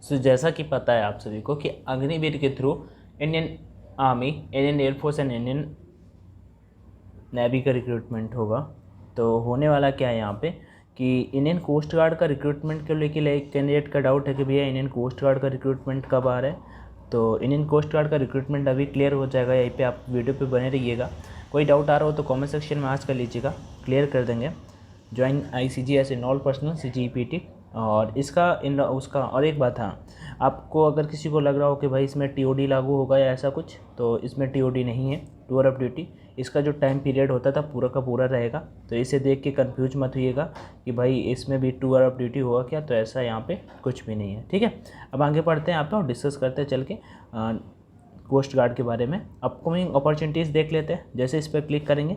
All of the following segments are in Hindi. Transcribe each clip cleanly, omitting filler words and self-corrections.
सो जैसा कि पता है आप सभी को कि अग्निवीर के through Indian army, Indian air force and Indian navy का रिक्रूटमेंट होगा। तो होने वाला क्या है यहाँ पे कि इंडियन कोस्ट गार्ड का रिक्रूटमेंट को लेकर एक कैंडिडेट का डाउट है कि भैया इंडियन कोस्ट गार्ड का रिक्रूटमेंट कब आ रहा है। तो इंडियन कोस्ट गार्ड का रिक्रूटमेंट अभी क्लियर हो जाएगा, यहीं पे आप वीडियो पे बने रहिएगा। कोई डाउट आ रहा हो तो कमेंट सेक्शन में आज कर लीजिएगा, क्लियर कर देंगे। Join ICG as a non personal CGPT। और उसका और एक बात, हाँ, आपको अगर किसी को लग रहा हो कि भाई इसमें TOD लागू होगा या ऐसा कुछ, तो इसमें TOD नहीं है, टूर ऑफ ड्यूटी। इसका जो टाइम पीरियड होता था पूरा का पूरा रहेगा। तो इसे देख के कंफ्यूज मत होइएगा कि भाई इसमें भी टूर ऑफ ड्यूटी होगा क्या, तो ऐसा यहाँ पे कुछ भी नहीं है, ठीक है। अब आगे बढ़ते हैं आप और डिस्कस करते हैं चल के कोस्ट गार्ड के बारे में। अपकमिंग अपॉर्चुनिटीज़ देख लेते हैं। जैसे इस पर क्लिक करेंगे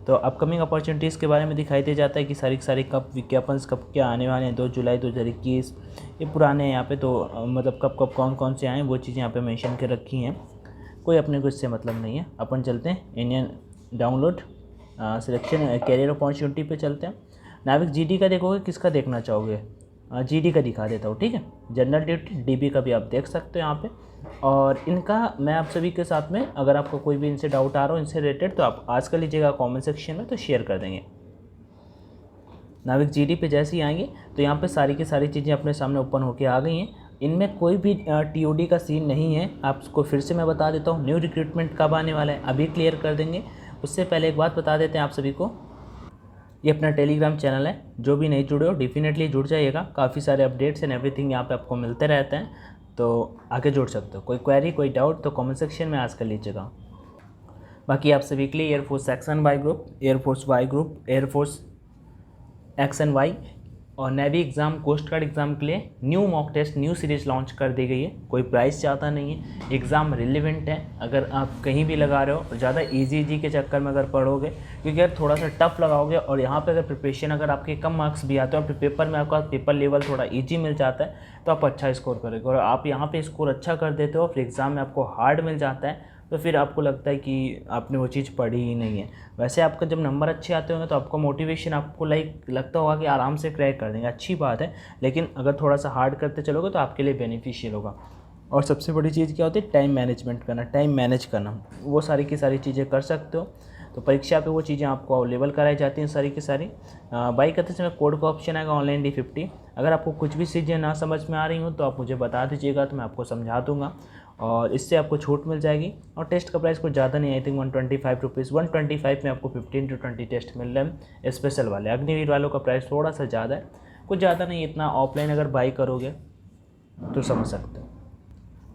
तो अपकमिंग अपॉर्चुनिटीज़ के बारे में दिखाई दे जाता है कि सारी कब विज्ञापन कब क्या आने वाले हैं। 2 जुलाई 2021 ये पुराने हैं यहाँ पे, तो मतलब कब कौन से आए वो चीज़ें यहाँ पे मेंशन कर रखी हैं। कोई अपने को इससे मतलब नहीं है। अपन चलते हैं Indian download selection career opportunity पे चलते हैं। नाविक GD का देखोगे, किसका देखना चाहोगे? GD का दिखा देता हूँ, ठीक है। जनरल ड्यूटी DB का भी आप देख सकते हो यहाँ पे। और इनका मैं आप सभी के साथ में, अगर आपको कोई भी इनसे डाउट आ रहा हो इनसे रिलेटेड, तो आप आज कर लीजिएगा कमेंट सेक्शन में, तो शेयर कर देंगे। नाविक GD पे जैसे ही आएंगे तो यहाँ पे सारी की सारी चीज़ें अपने सामने ओपन होके आ गई हैं। इनमें कोई भी TOD का सीन नहीं है। आपको फिर से मैं बता देता हूँ, न्यू रिक्रूटमेंट कब आने वाला है अभी क्लियर कर देंगे। उससे पहले एक बात बता देते हैं आप सभी को, ये अपना टेलीग्राम चैनल है, जो भी नहीं जुड़े हो डेफिनेटली जुड़ जाइएगा। काफ़ी सारे अपडेट्स एंड एवरीथिंग यहाँ पे आपको मिलते रहते हैं, तो आगे जुड़ सकते हो। कोई क्वेरी कोई डाउट तो कमेंट सेक्शन में आस्क कर लीजिएगा। बाकी आप सभी के लिए एयरफोर्स XNY ग्रुप, एयरफोर्स Y ग्रुप, एयरफोर्स XNY और navy exam, coast guard exam के लिए new mock test, new series launch कर दी गई है। कोई प्राइस चाहता नहीं है, एग्ज़ाम रिलेवेंट है। अगर आप कहीं भी लगा रहे हो, ज़्यादा इजी के चक्कर में अगर पढ़ोगे, क्योंकि अगर थोड़ा सा टफ लगाओगे और यहाँ पे अगर प्रिपरेशन अगर आपके कम मार्क्स भी आते हैं और फिर पेपर में आपका पेपर लेवल थोड़ा ईजी मिल जाता है, तो आप अच्छा स्कोर करोगे। और आप यहाँ पर स्कोर अच्छा कर देते हो, फिर एग्ज़ाम में आपको हार्ड मिल जाता है, तो फिर आपको लगता है कि आपने वो चीज़ पढ़ी ही नहीं है। वैसे आपका जब नंबर अच्छे आते होंगे तो आपको मोटिवेशन, आपको लगता होगा कि आराम से क्रैक कर देंगे, अच्छी बात है। लेकिन अगर थोड़ा सा हार्ड करते चलोगे तो आपके लिए बेनिफिशियल होगा। और सबसे बड़ी चीज़ क्या होती है? टाइम मैनेजमेंट करना, टाइम मैनेज करना। वो सारी की सारी चीज़ें कर सकते हो। तो परीक्षा पे वो चीज़ें आपको अवेलेबल कराई जाती हैं सारी की सारी। बाई करते समय कोड का ऑप्शन आएगा ऑनलाइन D50। अगर आपको कुछ भी चीज़ें ना समझ में आ रही हो तो आप मुझे बता दीजिएगा, तो मैं आपको समझा दूँगा और इससे आपको छूट मिल जाएगी। और टेस्ट का प्राइस कुछ ज़्यादा नहीं, आई थिंक 125 रुपीज़। 125 में आपको 15 to 20 टेस्ट मिल रहे हैं स्पेशल वाले। अग्निवीर वालों का प्राइस थोड़ा सा ज़्यादा है, कुछ ज़्यादा नहीं इतना। ऑफलाइन अगर बाई करोगे तो समझ सकते हो,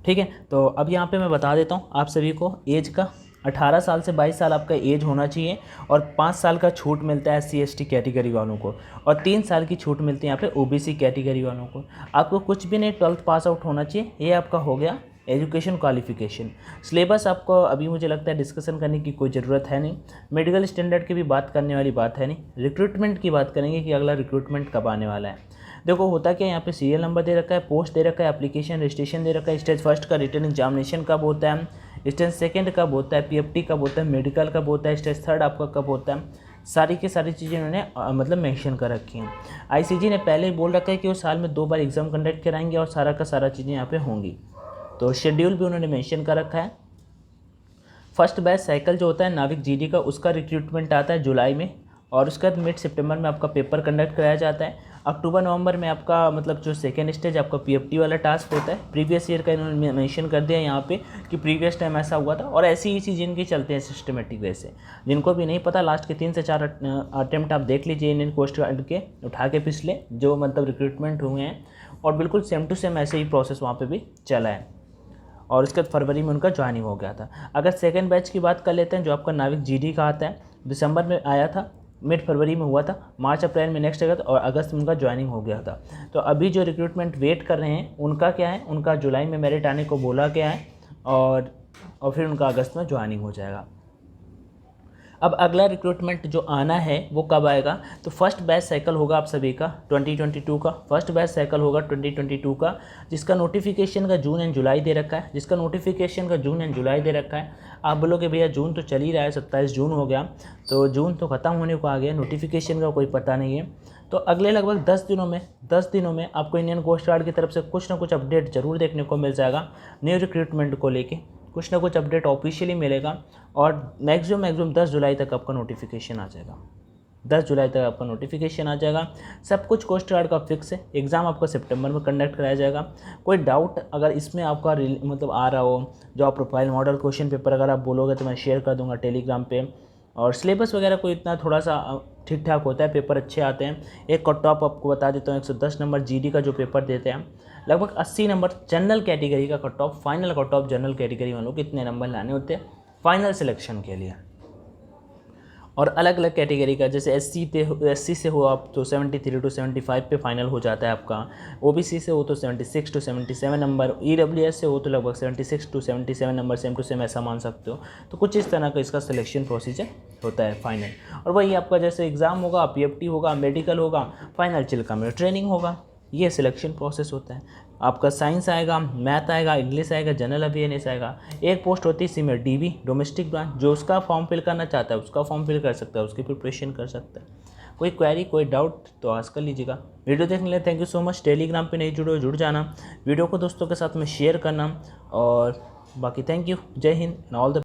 ठीक है। तो अब यहाँ पे मैं बता देता हूँ आप सभी को एज का। 18 साल से 22 साल आपका एज होना चाहिए और 5 साल का छूट मिलता है SC/ST कैटेगरी वालों को, और 3 साल की छूट मिलती है यहाँ पे OBC कैटेगरी वालों को। आपको कुछ भी नहीं, 12th पास आउट होना चाहिए, ये आपका हो गया एजुकेशन क्वालिफिकेशन। सिलेबस आपको अभी मुझे लगता है डिस्कशन करने की कोई ज़रूरत है नहीं। मेडिकल स्टैंडर्ड की भी बात करने वाली बात है नहीं। रिक्रूटमेंट की बात करेंगे कि अगला रिक्रूटमेंट कब आने वाला है। देखो होता क्या है, यहाँ पे सीरियल नंबर दे रखा है, पोस्ट दे रखा है, एप्लीकेशन रजिस्ट्रेशन दे रखा है, स्टेज फर्स्ट का रिटन एग्जामिनेशन कब होता है, स्टेज सेकंड कब होता है, PFT कब होता है, मेडिकल कब होता है, स्टेज थर्ड आपका कब होता है। सारी की सारी चीज़ें उन्होंने मतलब मेंशन कर रखी हैं। ICG ने पहले ही बोल रखा है कि वो साल में 2 बार एग्ज़ाम कंडक्ट कराएंगे और सारा का सारा चीज़ें यहाँ पे होंगी। तो शेड्यूल भी उन्होंने मेंशन कर रखा है। फर्स्ट बैच साइकिल जो होता है नाविक GD का, उसका रिक्रूटमेंट आता है जुलाई में, और उसके बाद मिड सितंबर में आपका पेपर कंडक्ट कराया जाता है। अक्टूबर नवंबर में आपका मतलब जो सेकेंड स्टेज आपका PFT वाला टास्क होता है। प्रीवियस ईयर का इन्होंने मेंशन कर दिया यहाँ पे कि प्रीवियस टाइम ऐसा हुआ था, और ऐसी ही चीज़ इनकी चलते हैं सिस्टमेटिक वे से। जिनको भी नहीं पता, लास्ट के 3 से 4 अटेम्प्ट आप देख लीजिए इंडियन कोस्ट गार्ड के उठा के पिछले जो मतलब रिक्रूटमेंट हुए हैं, और बिल्कुल सेम टू सेम ऐसे ही प्रोसेस वहाँ पर भी चला है। और उसके बाद फरवरी में उनका ज्वाइनिंग हो गया था। अगर सेकंड बैच की बात कर लेते हैं, जो आपका नाविक GD का आता है, दिसंबर में आया था, मिड फरवरी में हुआ था, मार्च अप्रैल में नेक्स्ट जगह, और अगस्त में उनका ज्वाइनिंग हो गया था। तो अभी जो रिक्रूटमेंट वेट कर रहे हैं उनका क्या है, उनका जुलाई में मेरिट आने को बोला गया है, और फिर उनका अगस्त में ज्वाइनिंग हो जाएगा। अब अगला रिक्रूटमेंट जो आना है वो कब आएगा, तो फर्स्ट बैच साइकिल होगा आप सभी का 2022 का। फर्स्ट बैच साइकिल होगा 2022 का, जिसका नोटिफिकेशन का जून एंड जुलाई दे रखा है। आप बोलोगे भैया जून तो चल ही रहा है, 27 जून हो गया, तो जून तो ख़त्म होने को आ गया, नोटिफिकेशन का कोई पता नहीं है। तो अगले लगभग 10 दिनों में आपको इंडियन कोस्ट गार्ड की तरफ से कुछ ना कुछ अपडेट जरूर देखने को मिल जाएगा। न्यू रिक्रूटमेंट को लेके कुछ ना कुछ अपडेट ऑफिशियली मिलेगा और मैक्सिमम 10 जुलाई तक आपका नोटिफिकेशन आ जाएगा। 10 जुलाई तक आपका नोटिफिकेशन आ जाएगा। सब कुछ कोस्ट गार्ड का फिक्स है। एग्ज़ाम आपका सितंबर में कंडक्ट कराया जाएगा। कोई डाउट अगर इसमें आपका मतलब आ रहा हो, job profile model question paper अगर आप बोलोगे तो मैं शेयर कर दूंगा टेलीग्राम पे। और सिलेबस वगैरह कोई इतना थोड़ा सा ठीक ठाक होता है, पेपर अच्छे आते हैं। एक कट ऑफ आपको बता देता हूँ, 110 नंबर जीडी का जो पेपर देते हैं, लगभग 80 नंबर जनरल कैटेगरी का cut off, final cut off general category वालों को कितने नंबर लाने होते हैं फाइनल सिलेक्शन के लिए। और अलग अलग कैटेगरी का जैसे एससी से हो आप तो 73 to 75 पे फाइनल हो जाता है आपका। ओबीसी से हो तो 76 to 77 नंबर, ईडब्ल्यूएस से हो तो लगभग 76 to 77 number, same to same ऐसा मान सकते हो। तो कुछ इस तरह का इसका सिलेक्शन प्रोसीजर होता है फाइनल। और वही आपका जैसे एग्ज़ाम होगा, पीएफटी होगा, मेडिकल होगा, फाइनल चिल्का में ट्रेनिंग होगा, ये सिलेक्शन प्रोसेस होता है। आपका साइंस आएगा, मैथ आएगा, इंग्लिश आएगा, जनरल अवेयरनेस आएगा। एक पोस्ट होती है सीमेर डीबी डोमेस्टिक ब्रांच, जो उसका फॉर्म फिल करना चाहता है उसका फॉर्म फिल कर सकता है, उसकी प्रिपरेशन कर सकता है। कोई क्वेरी कोई डाउट तो आस्क कर लीजिएगा। वीडियो देखने के लिए thank you so much. Telegram पे नहीं जुड़ो, जुड़ जाना, वीडियो को दोस्तों के साथ में शेयर करना और बाकी थैंक यू। जय हिंद एंड ऑल द